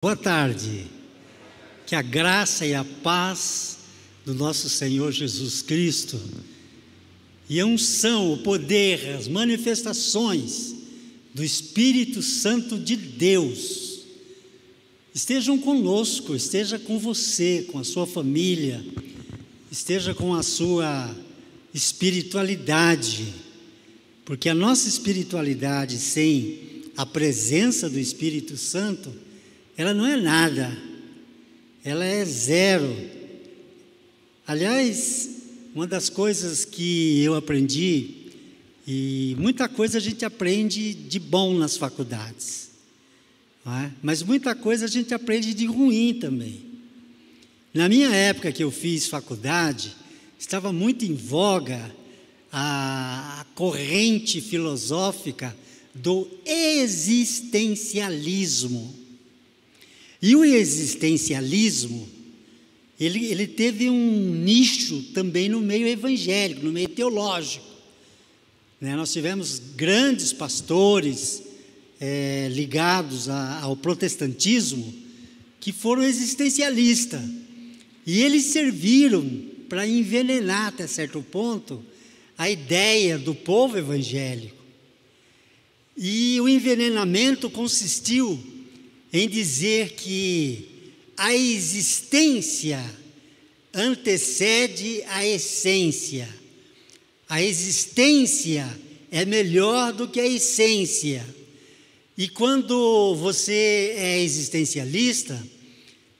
Boa tarde, que a graça e a paz do nosso Senhor Jesus Cristo e a unção, o poder, as manifestações do Espírito Santo de Deus estejam conosco, esteja com você, com a sua família, esteja com a sua espiritualidade, porque a nossa espiritualidade sem a presença do Espírito Santo, ela não é nada, ela é zero. Aliás, uma das coisas que eu aprendi, e muita coisa a gente aprende de bom nas faculdades, não é? Mas muita coisa a gente aprende de ruim também. Na minha época que eu fiz faculdade, estava muito em voga a corrente filosófica do existencialismo. E o existencialismo, ele teve um nicho também no meio evangélico, no meio teológico, né? Nós tivemos grandes pastores ligados ao protestantismo que foram existencialistas, e eles serviram para envenenar até certo ponto a ideia do povo evangélico. E o envenenamento consistiu em dizer que a existência antecede a essência. A existência é melhor do que a essência. E quando você é existencialista,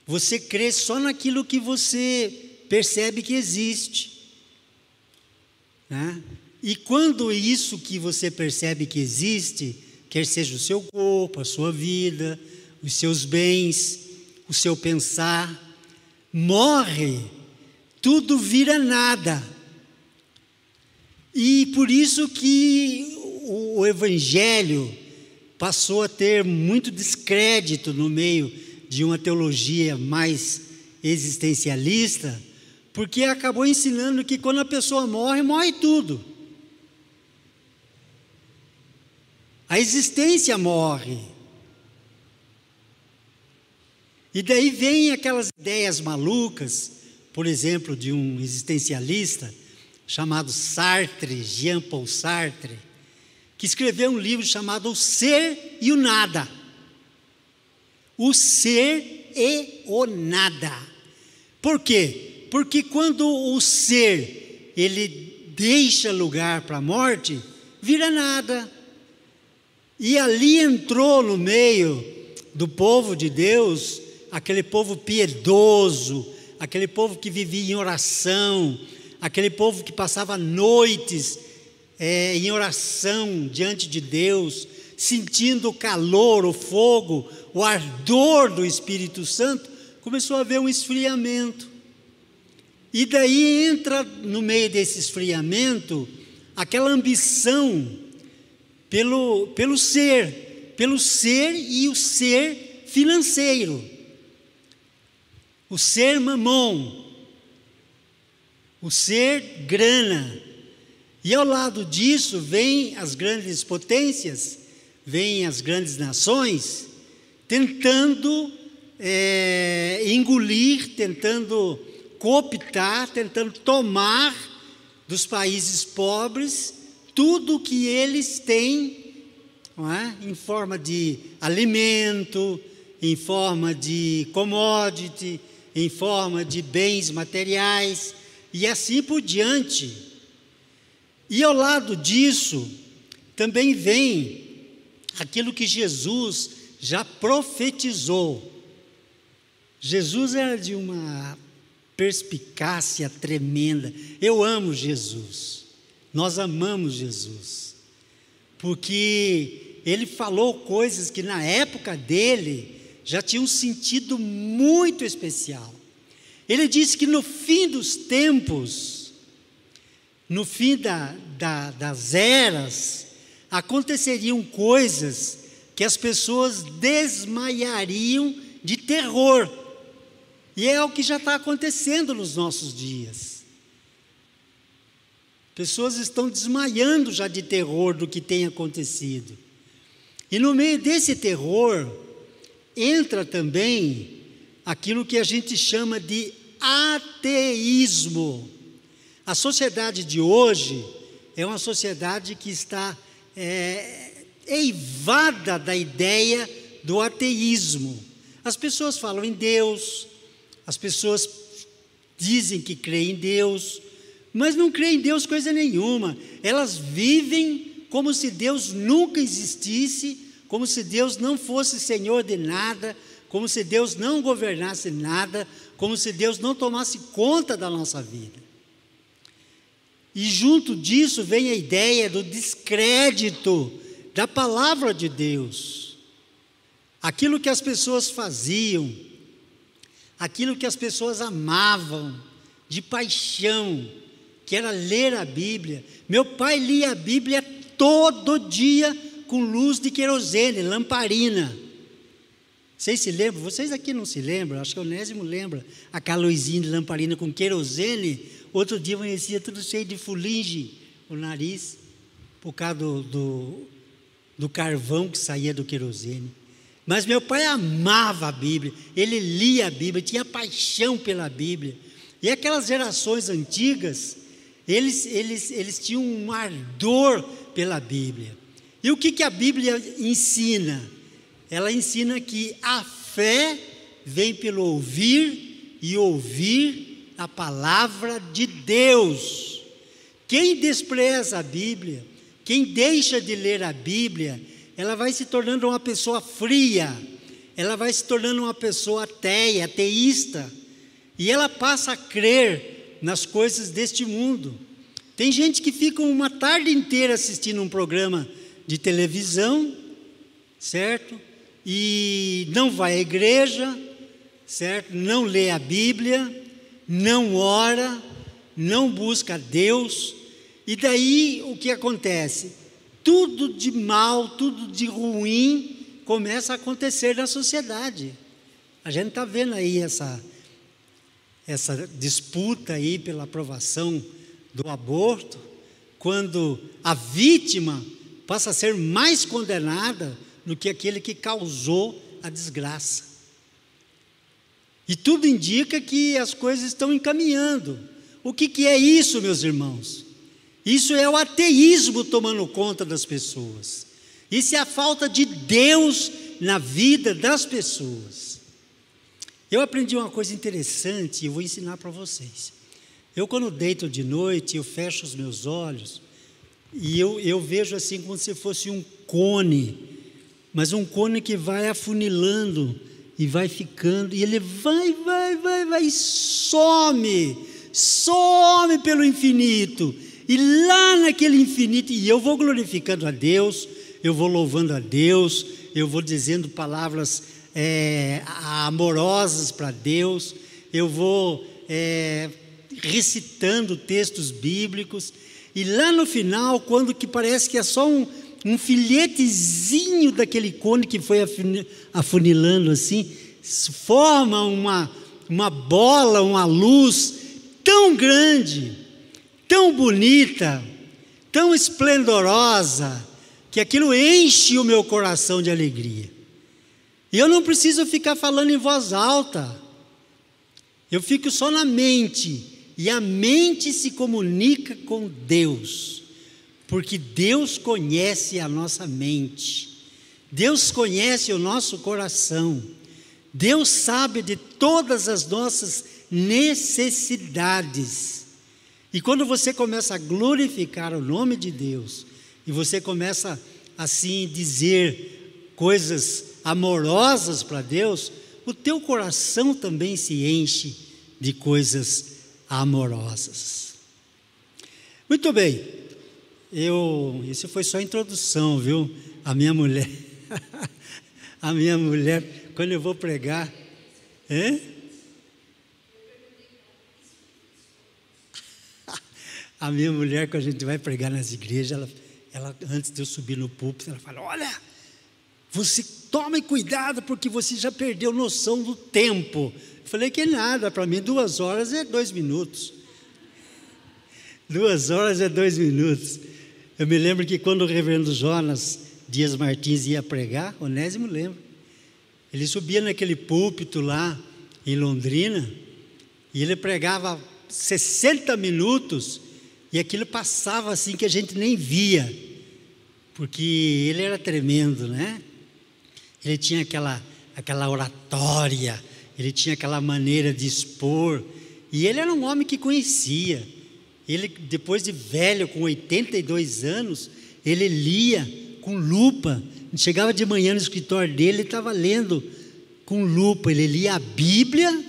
você crê só naquilo que você percebe que existe, né? E quando isso que você percebe que existe, quer seja o seu corpo, a sua vida, os seus bens, o seu pensar, morre, tudo vira nada. E por isso que o Evangelho passou a ter muito descrédito no meio de uma teologia mais existencialista, porque acabou ensinando que quando a pessoa morre, morre tudo. A existência morre. E daí vem aquelas ideias malucas, por exemplo, de um existencialista chamado Sartre, Jean-Paul Sartre, que escreveu um livro chamado O Ser e o Nada. O ser e o nada. Por quê? Porque quando o ser, ele deixa lugar para a morte, vira nada. E ali entrou no meio do povo de Deus, aquele povo piedoso, aquele povo que vivia em oração, aquele povo que passava noites em oração diante de Deus, sentindo o calor, o fogo, o ardor do Espírito Santo, começou a haver um esfriamento. E daí entra no meio desse esfriamento aquela ambição pelo ser e o ser financeiro. O ser mamon, o ser grana. E ao lado disso vêm as grandes potências, vêm as grandes nações, tentando engolir, tentando cooptar, tentando tomar dos países pobres tudo que eles têm, não é? Em forma de alimento, em forma de commodity, em forma de bens materiais, e assim por diante. E ao lado disso, também vem aquilo que Jesus já profetizou. Jesus era de uma perspicácia tremenda. Eu amo Jesus, nós amamos Jesus, porque ele falou coisas que na época dele já tinha um sentido muito especial. Ele disse que no fim dos tempos, no fim das eras, aconteceriam coisas que as pessoas desmaiariam de terror. E é o que já está acontecendo nos nossos dias. Pessoas estão desmaiando já de terror do que tem acontecido. E no meio desse terror, entra também aquilo que a gente chama de ateísmo. A sociedade de hoje é uma sociedade que está eivada da ideia do ateísmo. As pessoas falam em Deus, as pessoas dizem que creem em Deus, mas não creem em Deus coisa nenhuma. Elas vivem como se Deus nunca existisse, como se Deus não fosse Senhor de nada, como se Deus não governasse nada, como se Deus não tomasse conta da nossa vida. E junto disso vem a ideia do descrédito da palavra de Deus. Aquilo que as pessoas faziam, aquilo que as pessoas amavam de paixão, que era ler a Bíblia. Meu pai lia a Bíblia todo dia com luz de querosene, lamparina. Vocês se lembram? Vocês aqui não se lembram? Acho que o Onésimo lembra. Aquela luzinha de lamparina com querosene. Outro dia amanhecia tudo cheio de fuligem, o nariz, por causa do carvão que saía do querosene. Mas meu pai amava a Bíblia, ele lia a Bíblia, tinha paixão pela Bíblia. E aquelas gerações antigas, eles tinham um ardor pela Bíblia. E o que a Bíblia ensina? Ela ensina que a fé vem pelo ouvir e ouvir a palavra de Deus. Quem despreza a Bíblia, quem deixa de ler a Bíblia, ela vai se tornando uma pessoa fria, ela vai se tornando uma pessoa ateia, ateísta, e ela passa a crer nas coisas deste mundo. Tem gente que fica uma tarde inteira assistindo um programa de televisão, certo? E não vai à igreja, certo? Não lê a Bíblia, não ora, não busca Deus, e daí o que acontece? Tudo de mal, tudo de ruim começa a acontecer na sociedade. A gente está vendo aí essa disputa aí pela aprovação do aborto, quando a vítima passa a ser mais condenada do que aquele que causou a desgraça. E tudo indica que as coisas estão encaminhando. O que é isso, meus irmãos? Isso é o ateísmo tomando conta das pessoas. Isso é a falta de Deus na vida das pessoas. Eu aprendi uma coisa interessante e eu vou ensinar para vocês. Eu, quando deito de noite, eu fecho os meus olhos e eu vejo assim como se fosse um cone, mas um cone que vai afunilando e vai ficando, e ele vai, e some pelo infinito. E lá naquele infinito, e eu vou glorificando a Deus, eu vou louvando a Deus, eu vou dizendo palavras amorosas para Deus, eu vou recitando textos bíblicos, e lá no final, quando que parece que é só um filhetezinho daquele cone que foi afunilando assim, forma uma bola, uma luz tão grande, tão bonita, tão esplendorosa, que aquilo enche o meu coração de alegria. E eu não preciso ficar falando em voz alta, eu fico só na mente, e a mente se comunica com Deus, porque Deus conhece a nossa mente, Deus conhece o nosso coração, Deus sabe de todas as nossas necessidades. E quando você começa a glorificar o nome de Deus, e você começa assim dizer coisas amorosas para Deus, o teu coração também se enche de coisas amorosas. Muito bem, isso foi só a introdução, viu? A minha mulher, quando eu vou pregar, a minha mulher, quando a gente vai pregar nas igrejas, ela antes de eu subir no púlpito, ela fala: olha, você tome cuidado, porque você já perdeu noção do tempo. Eu falei que nada, para mim 2 horas é 2 minutos. 2 horas é 2 minutos. Eu me lembro que quando o reverendo Jonas Dias Martins ia pregar, Onésimo lembra, Ele subia naquele púlpito lá em Londrina e ele pregava 60 minutos e aquilo passava assim que a gente nem via, porque ele era tremendo, né? Ele tinha aquela oratória, ele tinha aquela maneira de expor, e ele era um homem que conhecia. Ele, depois de velho, com 82 anos, ele lia com lupa. Chegava de manhã no escritório dele, ele estava lendo com lupa. Ele lia a Bíblia,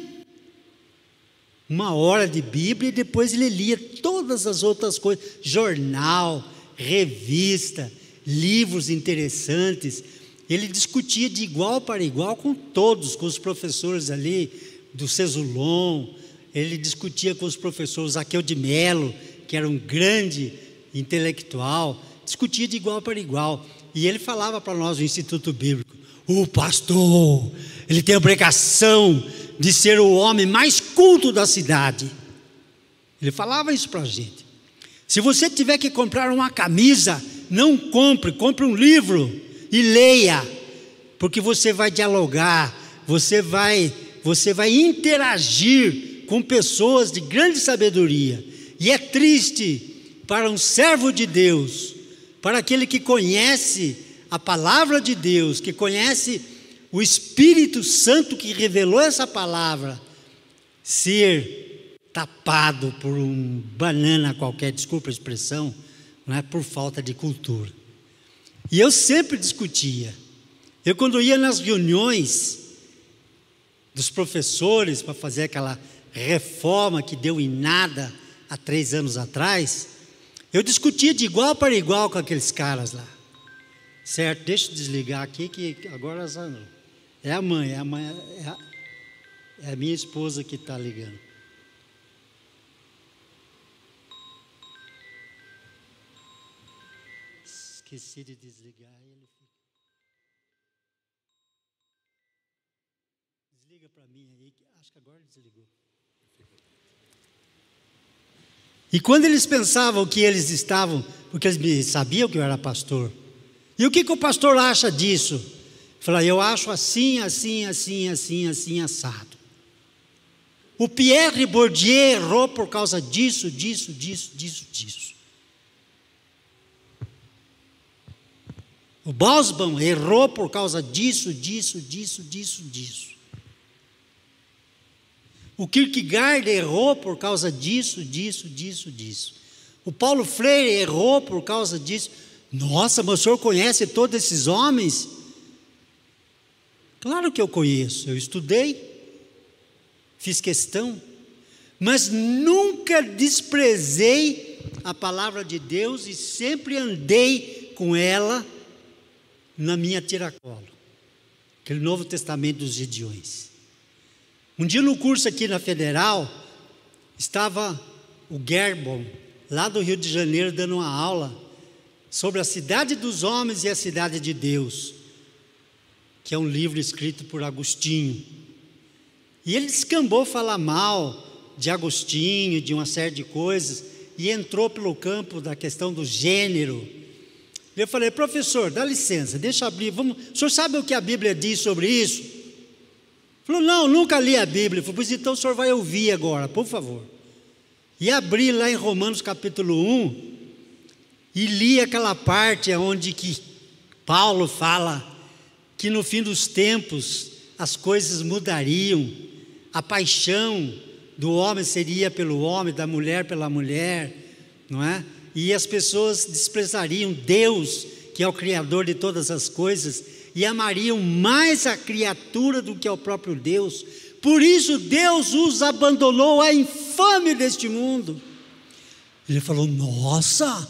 1 hora de Bíblia, e depois ele lia todas as outras coisas, jornal, revista, livros interessantes. Ele discutia de igual para igual com todos, com os professores ali do Cesulon. Ele discutia com os professores Zaqueu de Melo, que era um grande intelectual, discutia de igual para igual. E ele falava para nós no Instituto Bíblico: o pastor, ele tem a obrigação de ser o homem mais culto da cidade. Ele falava isso para a gente. Se você tiver que comprar uma camisa, não compre um livro e leia, porque você vai dialogar, você vai interagir com pessoas de grande sabedoria. E é triste para um servo de Deus, para aquele que conhece a palavra de Deus, que conhece o Espírito Santo que revelou essa palavra, ser tapado por um banana qualquer, desculpa a expressão, não é, por falta de cultura. E eu sempre discutia. Eu, quando ia nas reuniões dos professores para fazer aquela reforma que deu em nada há 3 anos atrás, eu discutia de igual para igual com aqueles caras lá. Certo? Deixa eu desligar aqui, que agora é a mãe, é a minha esposa que está ligando. Esqueci de desligar ele. Desliga para mim aí, acho que agora desligou. E quando eles pensavam que eles estavam, porque eles sabiam que eu era pastor, e o que o pastor acha disso? Falei, eu acho assim, assim, assim, assim, assim, assado. O Pierre Bourdieu errou por causa disso, disso, disso, disso, disso. O Bosban errou por causa disso, disso, disso, disso, disso. O Kierkegaard errou por causa disso, disso, disso, disso. O Paulo Freire errou por causa disso. Nossa, mas o senhor conhece todos esses homens? Claro que eu conheço, eu estudei, fiz questão, mas nunca desprezei a palavra de Deus e sempre andei com ela na minha tiracolo, aquele Novo Testamento dos Gideões. Um dia no curso aqui na Federal, estava o Gerbon, lá do Rio de Janeiro, dando uma aula sobre a cidade dos homens e a cidade de Deus, que é um livro escrito por Agostinho. E ele descambou falar mal de Agostinho, de uma série de coisas, e entrou pelo campo da questão do gênero. Eu falei, professor, dá licença, deixa eu abrir, o senhor sabe o que a Bíblia diz sobre isso? Ele falou, não, nunca li a Bíblia. Eu falei, pois então o senhor vai ouvir agora, por favor. E abri lá em Romanos capítulo 1, e li aquela parte onde que Paulo fala que no fim dos tempos as coisas mudariam, a paixão do homem seria pelo homem, da mulher pela mulher, não é? E as pessoas desprezariam Deus, que é o Criador de todas as coisas, e amariam mais a criatura do que ao próprio Deus. Por isso Deus os abandonou à infâmia deste mundo. Ele falou, nossa,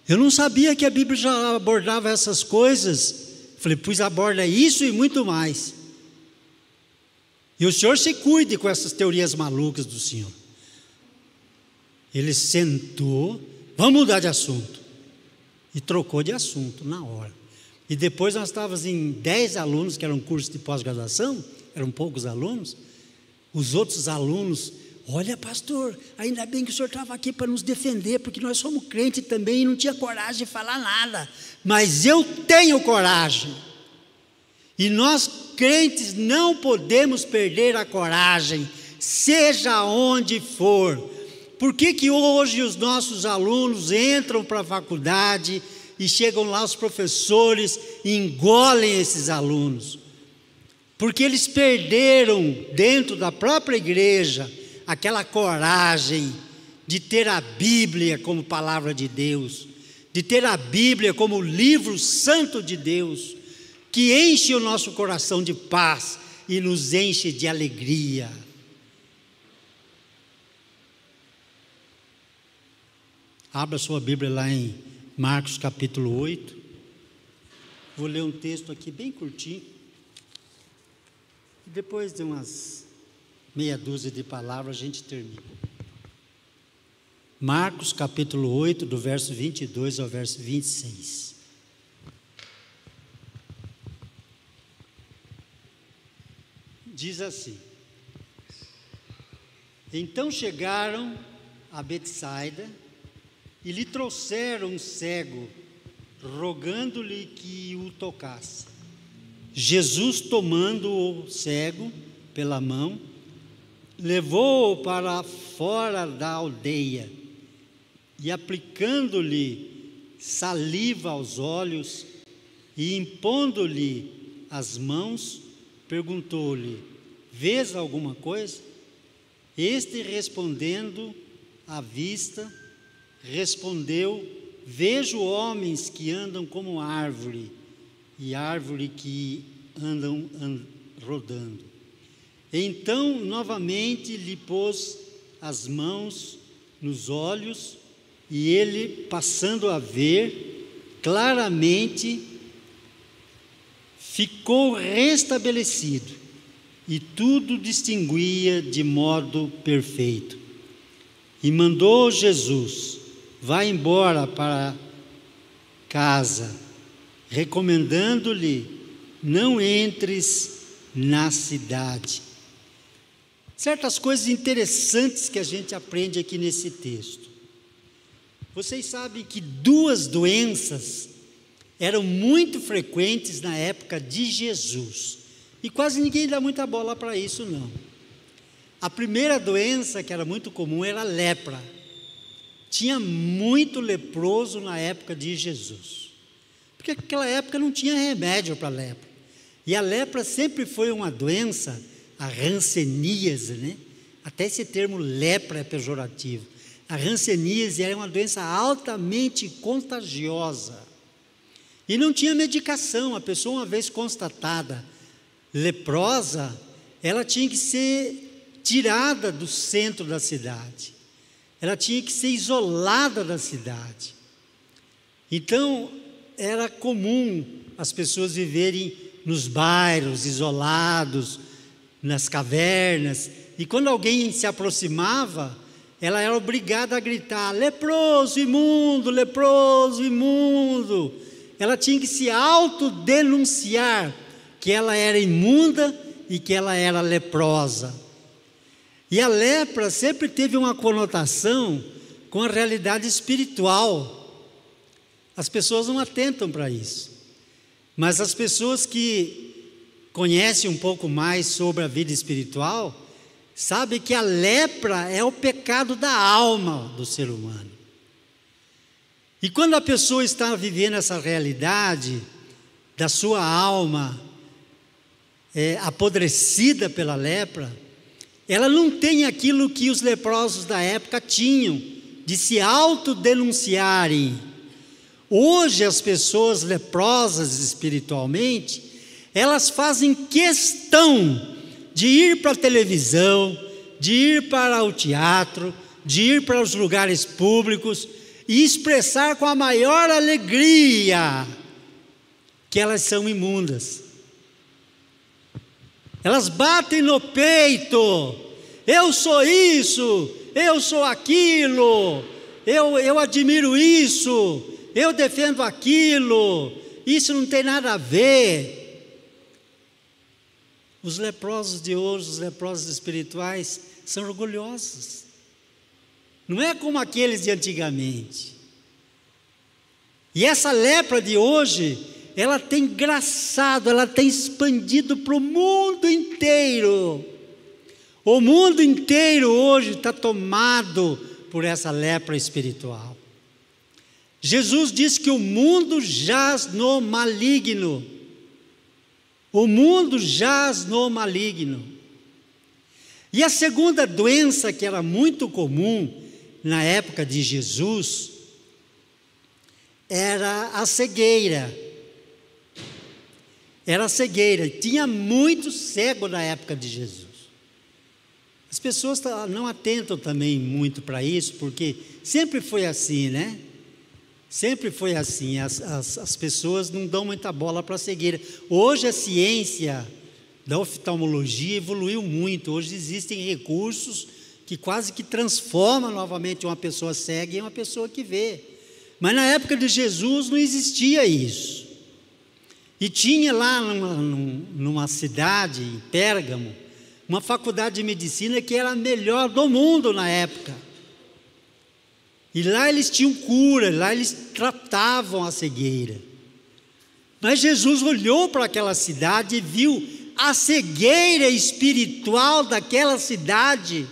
eu não sabia que a Bíblia já abordava essas coisas. Falei, pois aborda isso e muito mais. E o senhor se cuide com essas teorias malucas do senhor. Ele sentou, vamos mudar de assunto. E trocou de assunto na hora. E depois nós estávamos em 10 alunos, que era um curso de pós-graduação, eram poucos alunos. Os outros alunos, olha pastor, ainda bem que o senhor estava aqui para nos defender, porque nós somos crentes também e não tinha coragem de falar nada. Mas eu tenho coragem. E nós, crentes, não podemos perder a coragem, seja onde for. Por que hoje os nossos alunos entram para a faculdade e chegam lá os professores e engolem esses alunos? Porque eles perderam dentro da própria igreja aquela coragem de ter a Bíblia como palavra de Deus, de ter a Bíblia como livro santo de Deus, que enche o nosso coração de paz e nos enche de alegria. Abra sua Bíblia lá em Marcos capítulo 8. Vou ler um texto aqui bem curtinho. Depois de umas meia dúzia de palavras a gente termina. Marcos capítulo 8, do verso 22 ao verso 26. Diz assim: Então chegaram a Betsaida e lhe trouxeram um cego, rogando-lhe que o tocasse. Jesus, tomando o cego pela mão, levou-o para fora da aldeia e, aplicando-lhe saliva aos olhos e impondo-lhe as mãos, perguntou-lhe: Vês alguma coisa? Este, respondendo à vista, respondeu: Vejo homens que andam como árvore, e árvore que andam rodando. Então, novamente, lhe pôs as mãos nos olhos, e ele, passando a ver claramente, ficou restabelecido, e tudo distinguia de modo perfeito. E mandou Jesus: Vá embora para casa, recomendando-lhe: não entres na cidade. Certas coisas interessantes que a gente aprende aqui nesse texto. Vocês sabem que duas doenças eram muito frequentes na época de Jesus, e quase ninguém dá muita bola para isso, não. A primeira doença que era muito comum era a lepra. Tinha muito leproso na época de Jesus, porque naquela época não tinha remédio para a lepra, e a lepra sempre foi uma doença, a hanseníase, né? Até esse termo lepra é pejorativo. A hanseníase era uma doença altamente contagiosa, e não tinha medicação. A pessoa, uma vez constatada leprosa, ela tinha que ser tirada do centro da cidade, ela tinha que ser isolada da cidade. Então, era comum as pessoas viverem nos bairros, isolados, nas cavernas, e quando alguém se aproximava, ela era obrigada a gritar: leproso imundo, leproso imundo. Ela tinha que se autodenunciar que ela era imunda e que ela era leprosa. E a lepra sempre teve uma conotação com a realidade espiritual. As pessoas não atentam para isso, mas as pessoas que conhecem um pouco mais sobre a vida espiritual sabem que a lepra é o pecado da alma do ser humano. E quando a pessoa está vivendo essa realidade da sua alma apodrecida pela lepra, ela não tem aquilo que os leprosos da época tinham, de se autodenunciarem. Hoje as pessoas leprosas espiritualmente, elas fazem questão de ir para a televisão, de ir para o teatro, de ir para os lugares públicos e expressar com a maior alegria que elas são imundas. Elas batem no peito: eu sou isso, eu sou aquilo, eu admiro isso, eu defendo aquilo, isso não tem nada a ver. Os leprosos de hoje, os leprosos espirituais, são orgulhosos. Não é como aqueles de antigamente. E essa lepra de hoje ela tem graçado, ela tem expandido para o mundo inteiro. O mundo inteiro hoje está tomado por essa lepra espiritual. Jesus disse que o mundo jaz no maligno. O mundo jaz no maligno. E a segunda doença que era muito comum na época de Jesus era a cegueira. Era a cegueira. Tinha muito cego na época de Jesus. As pessoas não atentam também muito para isso, porque sempre foi assim, né? Sempre foi assim. As pessoas não dão muita bola para a cegueira. Hoje a ciência da oftalmologia evoluiu muito. Hoje existem recursos que quase que transformam novamente uma pessoa cega em uma pessoa que vê. Mas na época de Jesus não existia isso. E tinha lá numa cidade, em Pérgamo, uma faculdade de medicina que era a melhor do mundo na época. E lá eles tinham cura, lá eles tratavam a cegueira. Mas Jesus olhou para aquela cidade e viu a cegueira espiritual daquela cidade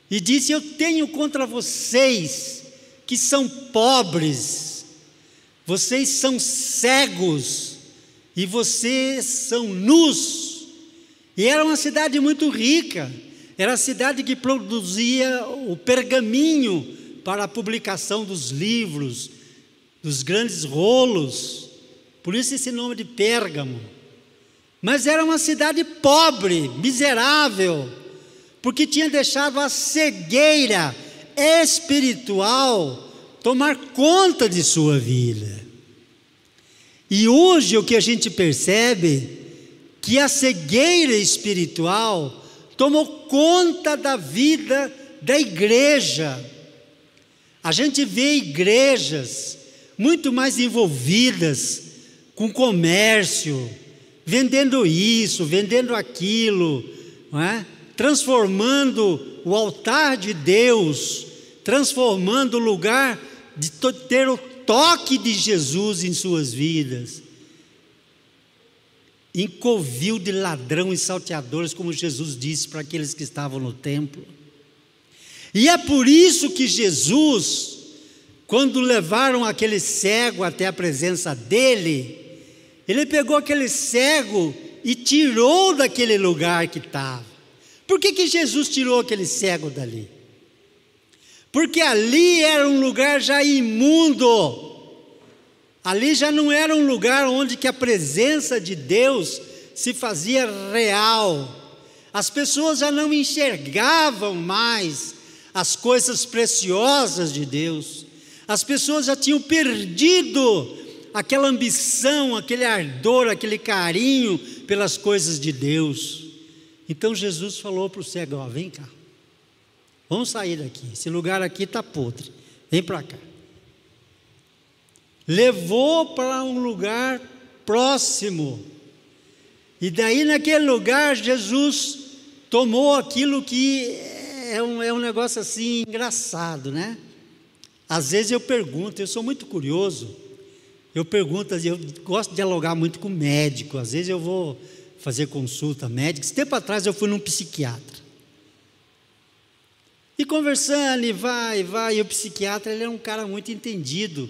e disse: eu tenho contra vocês que são pobres, vocês são cegos e vocês são nus. E era uma cidade muito rica, era a cidade que produzia o pergaminho para a publicação dos livros, dos grandes rolos, por isso esse nome de Pérgamo. Mas era uma cidade pobre, miserável, porque tinha deixado a cegueira espiritual tomar conta de sua vida. E hoje o que a gente percebe que a cegueira espiritual tomou conta da vida da igreja. A gente vê igrejas muito mais envolvidas com comércio, vendendo isso, vendendo aquilo, não é? Transformando o altar de Deus, transformando o lugar de ter o toque de Jesus em suas vidas, em covil de ladrão e salteadores, como Jesus disse para aqueles que estavam no templo. E é por isso que Jesus, quando levaram aquele cego até a presença dele, ele pegou aquele cego e tirou daquele lugar que estava. Por que Jesus tirou aquele cego dali? Porque ali era um lugar já imundo. Ali já não era um lugar onde que a presença de Deus se fazia real. As pessoas já não enxergavam mais as coisas preciosas de Deus. As pessoas já tinham perdido aquela ambição, aquele ardor, aquele carinho pelas coisas de Deus. Então Jesus falou para o cego: ó, vem cá, vamos sair daqui, esse lugar aqui está podre, vem para cá. Levou para um lugar próximo, e daí naquele lugar Jesus tomou aquilo que é um negócio assim engraçado, né? Às vezes eu pergunto, eu sou muito curioso, eu gosto de dialogar muito com médico, às vezes eu vou fazer consulta médica. Esse tempo atrás eu fui num psiquiatra, e conversando, e vai, e o psiquiatra, ele é um cara muito entendido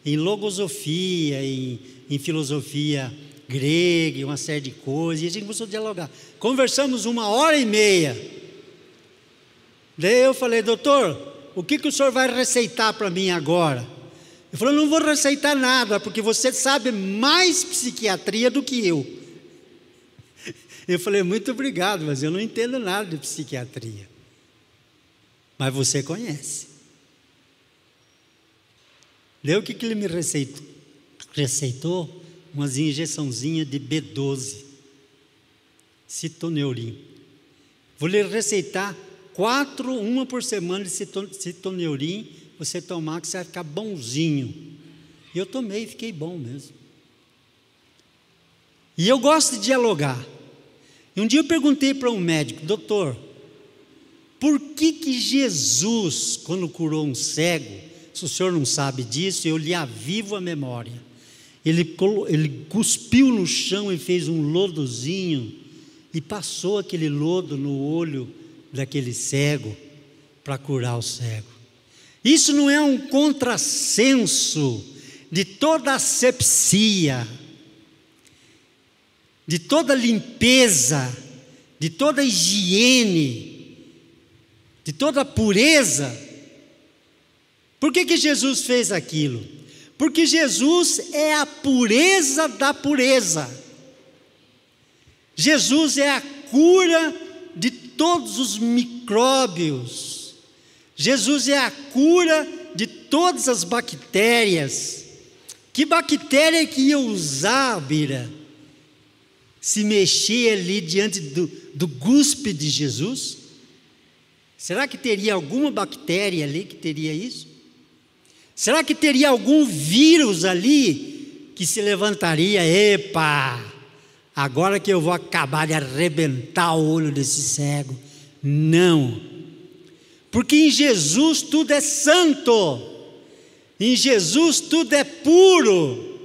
em logosofia, em filosofia grega, e uma série de coisas, e a gente começou a dialogar. Conversamos 1h30, daí eu falei: doutor, o que o senhor vai receitar para mim agora? Ele falou: não vou receitar nada, porque você sabe mais psiquiatria do que eu. Eu falei: muito obrigado, mas eu não entendo nada de psiquiatria. Mas você conhece. Daí o que ele me receitou? Umas injeçãozinhas de B12, citoneurim. Vou lhe receitar 4, uma por semana de citoneurim, você tomar que você vai ficar bonzinho. E eu tomei e fiquei bom mesmo. E eu gosto de dialogar. E um dia eu perguntei para um médico: doutor, por que Jesus, quando curou um cego, se o senhor não sabe disso, eu lhe avivo a memória, Ele cuspiu no chão e fez um lodozinho e passou aquele lodo no olho daquele cego para curar o cego. Isso não é um contrassenso de toda asepsia, de toda limpeza, de toda higiene, de toda pureza? Por que Jesus fez aquilo? Porque Jesus é a pureza da pureza. Jesus é a cura de todos os micróbios. Jesus é a cura de todas as bactérias. Que bactéria que ia usar, Bira, se mexer ali diante do guspe de Jesus? Será que teria alguma bactéria ali que teria isso? Será que teria algum vírus ali que se levantaria? Epa, agora que eu vou acabar de arrebentar o olho desse cego. Não, porque em Jesus tudo é santo, em Jesus tudo é puro,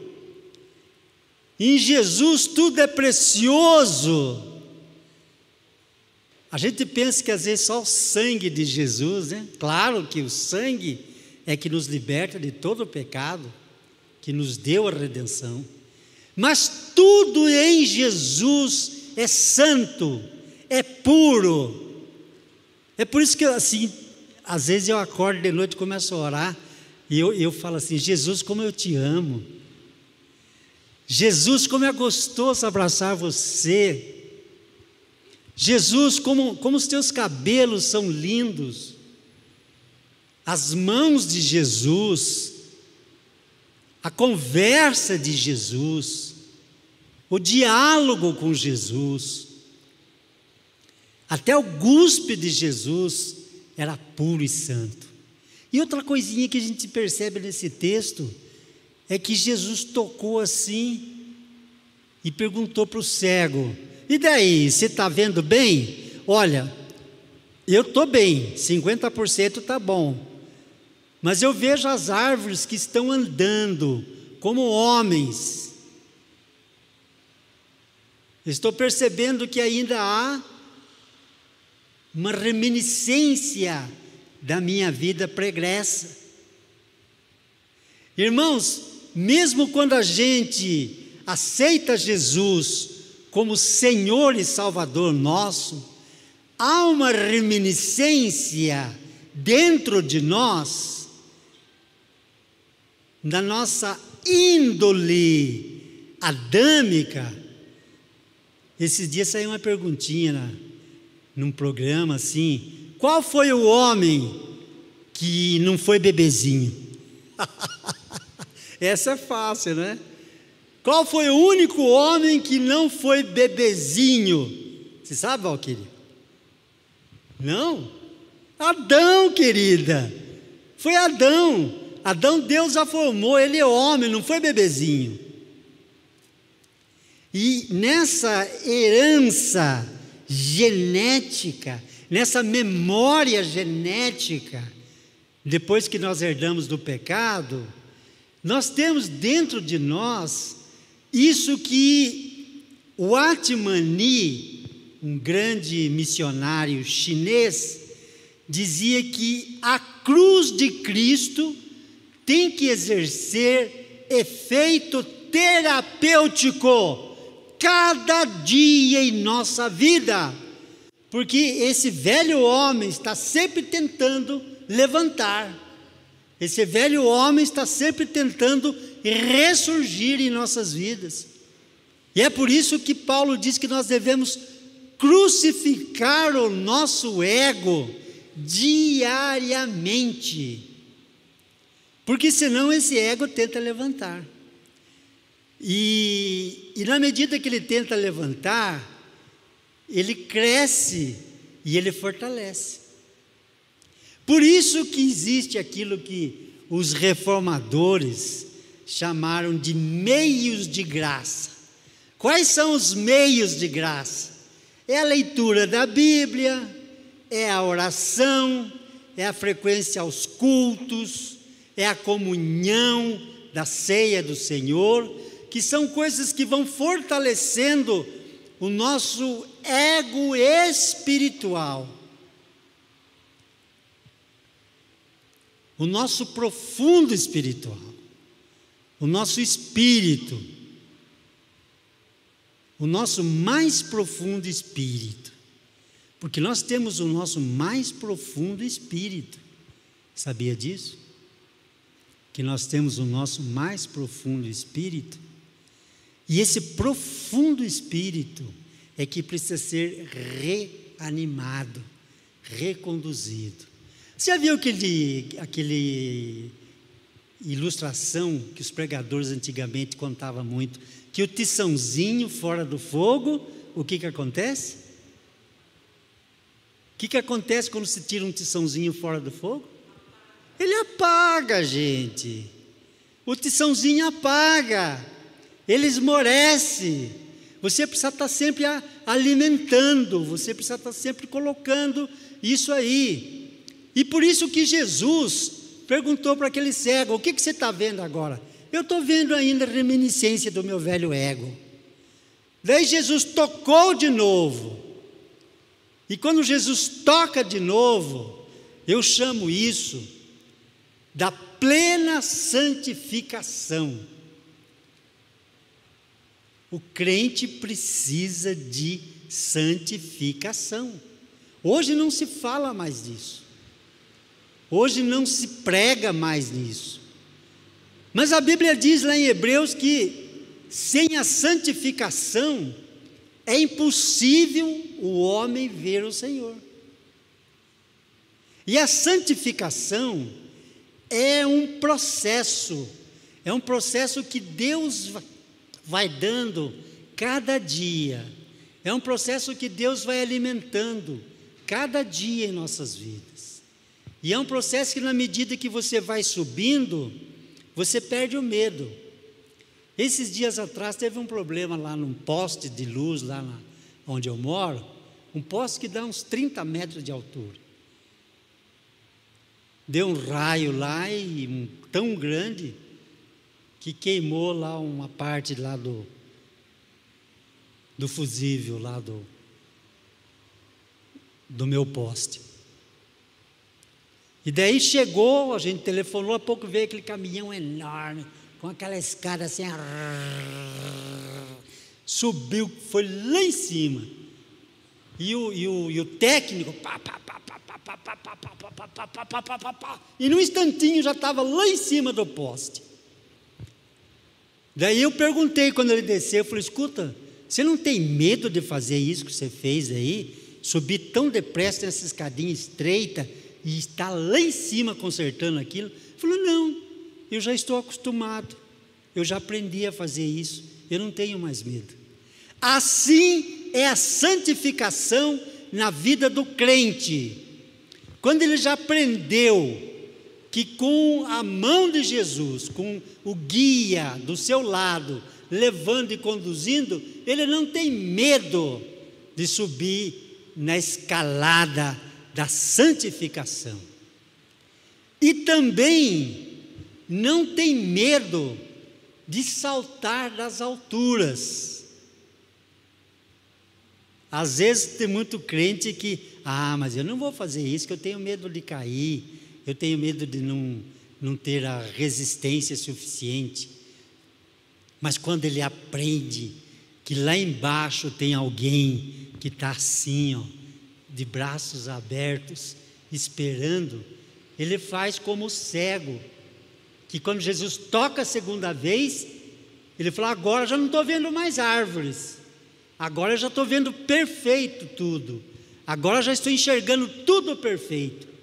em Jesus tudo é precioso. A gente pensa que às vezes só o sangue de Jesus, né? Claro que o sangue é que nos liberta de todo o pecado, que nos deu a redenção, mas tudo em Jesus é santo, é puro. É por isso que assim, às vezes eu acordo de noite e começo a orar, e eu falo assim: Jesus, como eu te amo, Jesus, como é gostoso abraçar você, Jesus, como os teus cabelos são lindos, as mãos de Jesus, a conversa de Jesus, o diálogo com Jesus, até o guspe de Jesus era puro e santo. E outra coisinha que a gente percebe nesse texto é que Jesus tocou assim e perguntou para o cego: e daí, você está vendo bem? Olha, eu estou bem, 50% está bom, mas eu vejo as árvores que estão andando como homens. Estou percebendo que ainda há uma reminiscência da minha vida pregressa. Irmãos, mesmo quando a gente aceita Jesus como Senhor e Salvador nosso, há uma reminiscência dentro de nós, da nossa índole adâmica. Esses dias saiu uma perguntinha num programa assim: qual foi o homem que não foi bebezinho? Essa é fácil, né? Qual foi o único homem que não foi bebezinho? Você sabe, Valquíria? Não? Adão, querida. Foi Adão. Adão, Deus já formou, ele é homem, não foi bebezinho. E nessa herança genética, nessa memória genética, depois que nós herdamos do pecado, nós temos dentro de nós isso que o Atmani, um grande missionário chinês, dizia que a cruz de Cristo tem que exercer efeito terapêutico cada dia em nossa vida, porque esse velho homem está sempre tentando levantar, esse velho homem está sempre tentando ressurgir em nossas vidas. E é por isso que Paulo diz que nós devemos crucificar o nosso ego diariamente, porque senão esse ego tenta levantar. E na medida que ele tenta levantar, ele cresce e ele fortalece. Por isso que existe aquilo que os reformadores chamaram de meios de graça. Quais são os meios de graça? É a leitura da Bíblia, é a oração, é a frequência aos cultos, é a comunhão da ceia do Senhor, que são coisas que vão fortalecendo o nosso ego espiritual, o nosso profundo espiritual, o nosso espírito, o nosso mais profundo espírito, porque nós temos o nosso mais profundo espírito. Sabia disso? Que nós temos o nosso mais profundo espírito, e esse profundo espírito é que precisa ser reanimado, reconduzido. Você já viu aquele ilustração que os pregadores antigamente contavam muito, que o tiçãozinho fora do fogo, o que acontece? O que acontece quando se tira um tiçãozinho fora do fogo? Ele apaga, gente. O tiçãozinho apaga, ele esmorece. Você precisa estar sempre alimentando, você precisa estar sempre colocando isso aí. E por isso que Jesus perguntou para aquele cego: o que você está vendo agora? Eu estou vendo ainda a reminiscência do meu velho ego. Daí Jesus tocou de novo. E quando Jesus toca de novo, eu chamo isso da plena santificação. O crente precisa de santificação. Hoje não se fala mais disso. Hoje não se prega mais nisso. Mas a Bíblia diz lá em Hebreus que sem a santificação é impossível o homem ver o Senhor. E a santificação é um processo que Deus vai dando cada dia, é um processo que Deus vai alimentando cada dia em nossas vidas, e é um processo que na medida que você vai subindo, você perde o medo. Esses dias atrás teve um problema lá num poste de luz, lá onde eu moro, um poste que dá uns 30 metros de altura. Deu um raio lá, tão grande, que queimou lá uma parte lá do fusível, lá do meu poste. E daí chegou, a gente telefonou, há pouco veio aquele caminhão enorme, com aquela escada assim, subiu, foi lá em cima. E o técnico, e num instantinho já estava lá em cima do poste. Daí eu perguntei quando ele desceu, eu falei: escuta, você não tem medo de fazer isso que você fez aí? Subir tão depressa nessa escadinha estreita e estar lá em cima consertando aquilo? Ele falou: não, eu já estou acostumado, eu já aprendi a fazer isso, eu não tenho mais medo. Assim é a santificação na vida do crente. Quando ele já aprendeu que com a mão de Jesus, com o guia do seu lado, levando e conduzindo, ele não tem medo de subir na escalada da santificação. E também não tem medo de saltar das alturas. Às vezes tem muito crente que, mas eu não vou fazer isso, que eu tenho medo de cair, eu tenho medo de não ter a resistência suficiente. Mas quando ele aprende que lá embaixo tem alguém que está assim, de braços abertos, esperando, ele faz como o cego, que quando Jesus toca a segunda vez, ele fala: agora já não estou vendo mais árvores, agora eu já estou vendo perfeito tudo, agora já estou enxergando tudo perfeito.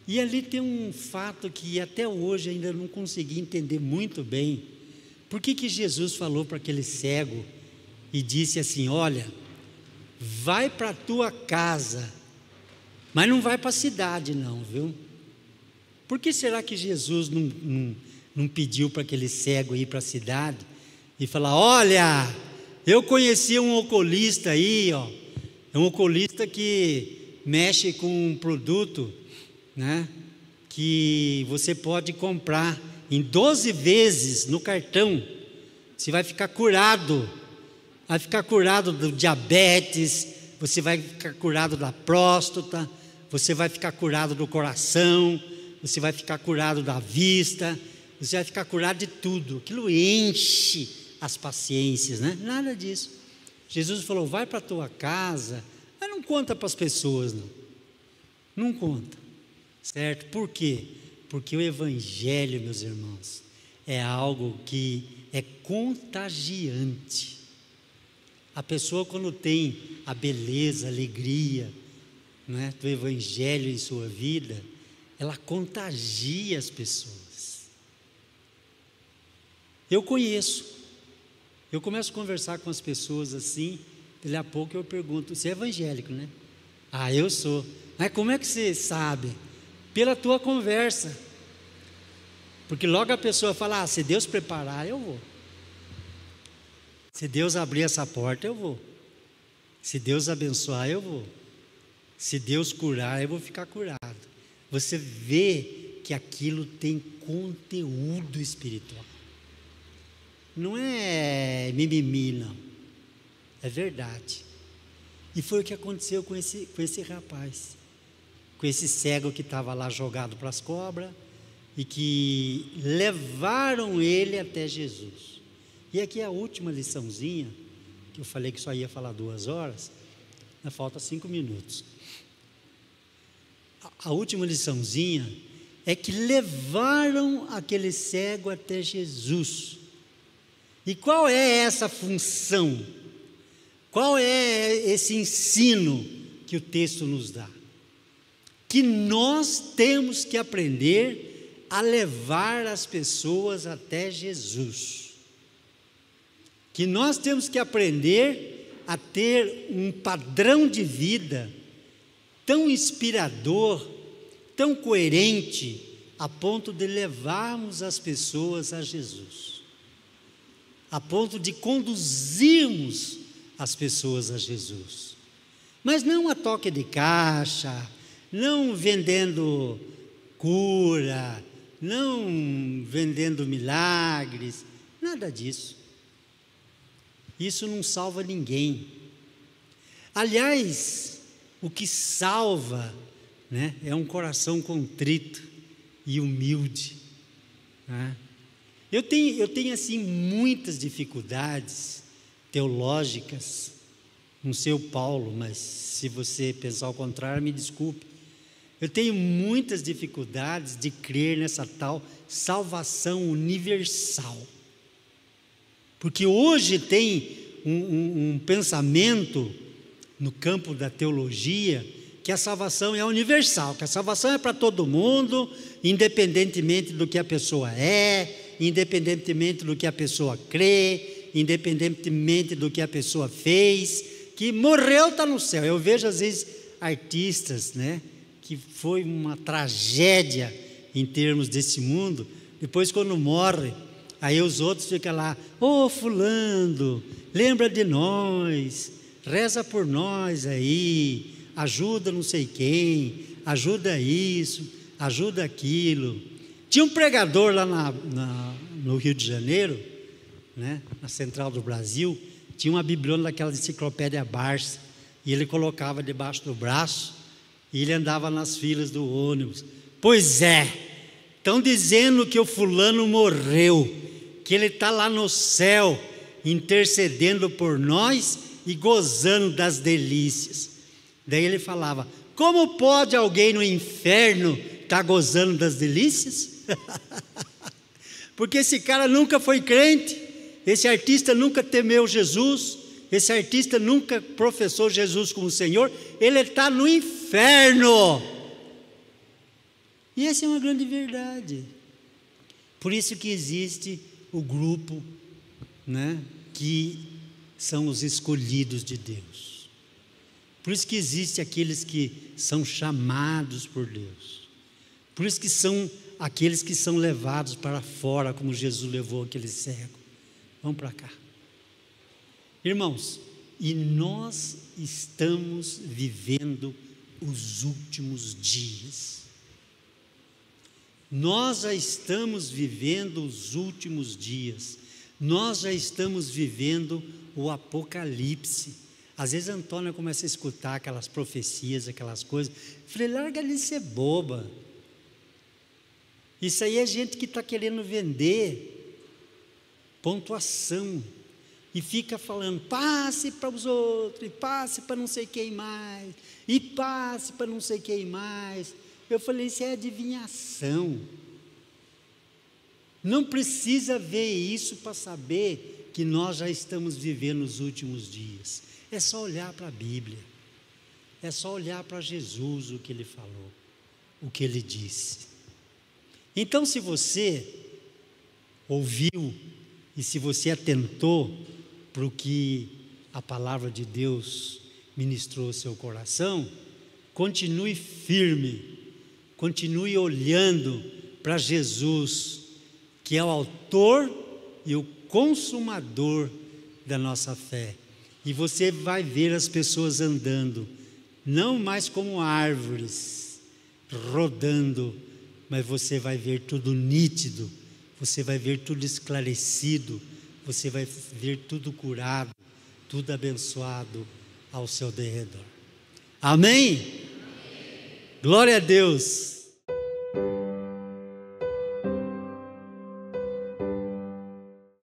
E ali tem um fato que até hoje ainda não consegui entender muito bem. Por que Jesus falou para aquele cego e disse assim: olha, vai para a tua casa, mas não vai para a cidade não, viu? Por que será que Jesus não pediu para aquele cego ir para a cidade e falar: olha, eu conheci um oculista aí, é um oculista que mexe com um produto, né, que você pode comprar em 12 vezes no cartão, você vai ficar curado. Vai ficar curado do diabetes, você vai ficar curado da próstata, você vai ficar curado do coração, você vai ficar curado da vista, você vai ficar curado de tudo. Aquilo enche as paciências, né? Nada disso. Jesus falou: vai para a tua casa, mas não conta para as pessoas, não. Não conta, certo? Por quê? Porque o Evangelho, meus irmãos, é algo que é contagiante. A pessoa, quando tem a beleza, a alegria, né, do Evangelho em sua vida, ela contagia as pessoas. Eu começo a conversar com as pessoas assim, daqui a pouco eu pergunto: você é evangélico, né? Ah, eu sou. Mas como é que você sabe? Pela tua conversa. Porque logo a pessoa fala: se Deus preparar, eu vou. Se Deus abrir essa porta, eu vou. Se Deus abençoar, eu vou. Se Deus curar, eu vou ficar curado. Você vê que aquilo tem conteúdo espiritual. Não é mimimi, não. É verdade. E foi o que aconteceu com esse rapaz, com esse cego que estava lá jogado para as cobras e que levaram ele até Jesus. E aqui é a última liçãozinha, que eu falei que só ia falar 2 horas, ainda falta 5 minutos. A última liçãozinha é que levaram aquele cego até Jesus. E qual é essa função? Qual é esse ensino que o texto nos dá? Que nós temos que aprender a levar as pessoas até Jesus. Que nós temos que aprender a ter um padrão de vida tão inspirador, tão coerente, a ponto de levarmos as pessoas a Jesus, a ponto de conduzirmos as pessoas a Jesus, mas não a toque de caixa, não vendendo cura, não vendendo milagres, nada disso. Isso não salva ninguém. Aliás, o que salva, né, é um coração contrito e humilde, né? Eu tenho assim muitas dificuldades teológicas, não sei o Paulo, mas se você pensar ao contrário, me desculpe. Eu tenho muitas dificuldades de crer nessa tal salvação universal. Porque hoje tem um pensamento no campo da teologia que a salvação é universal, que a salvação é para todo mundo, independentemente do que a pessoa é, independentemente do que a pessoa crê, independentemente do que a pessoa fez, que morreu, está no céu. Eu vejo às vezes artistas, né, que foi uma tragédia em termos desse mundo, depois quando morre, aí os outros ficam lá: ô fulano, lembra de nós, reza por nós aí, ajuda não sei quem, ajuda isso, ajuda aquilo. Tinha um pregador lá no Rio de Janeiro, né, na Central do Brasil, tinha uma bibliona daquela enciclopédia Barça, e ele colocava debaixo do braço, e ele andava nas filas do ônibus. Pois é, estão dizendo que o fulano morreu, que ele está lá no céu, intercedendo por nós e gozando das delícias. Daí ele falava: como pode alguém no inferno estar gozando das delícias? Porque esse cara nunca foi crente, esse artista nunca temeu Jesus, esse artista nunca professou Jesus como Senhor, ele está no inferno. E essa é uma grande verdade. Por isso que existe o grupo, né, que são os escolhidos de Deus. Por isso que existe aqueles que são chamados por Deus. Por isso que são aqueles que são levados para fora, como Jesus levou aquele cego. Vamos para cá. Irmãos, e nós estamos vivendo os últimos dias. Nós já estamos vivendo os últimos dias, nós já estamos vivendo o Apocalipse. Às vezes a Antônia começa a escutar aquelas profecias, aquelas coisas. Eu falei, larga de ser boba. Isso aí é gente que está querendo vender pontuação. E fica falando, passe para os outros, e passe para não sei quem mais, e passe para não sei quem mais. Eu falei, isso é adivinhação. Não precisa ver isso para saber que nós já estamos vivendo os últimos dias. É só olhar para a Bíblia. É só olhar para Jesus, o que Ele falou, o que Ele disse. Então, se você ouviu e se você atentou para o que a palavra de Deus ministrou ao seu coração, continue firme, continue olhando para Jesus, que é o autor e o consumador da nossa fé. E você vai ver as pessoas andando, não mais como árvores, rodando, mas você vai ver tudo nítido, você vai ver tudo esclarecido, você vai ver tudo curado, tudo abençoado ao seu derredor. Amém? Glória a Deus!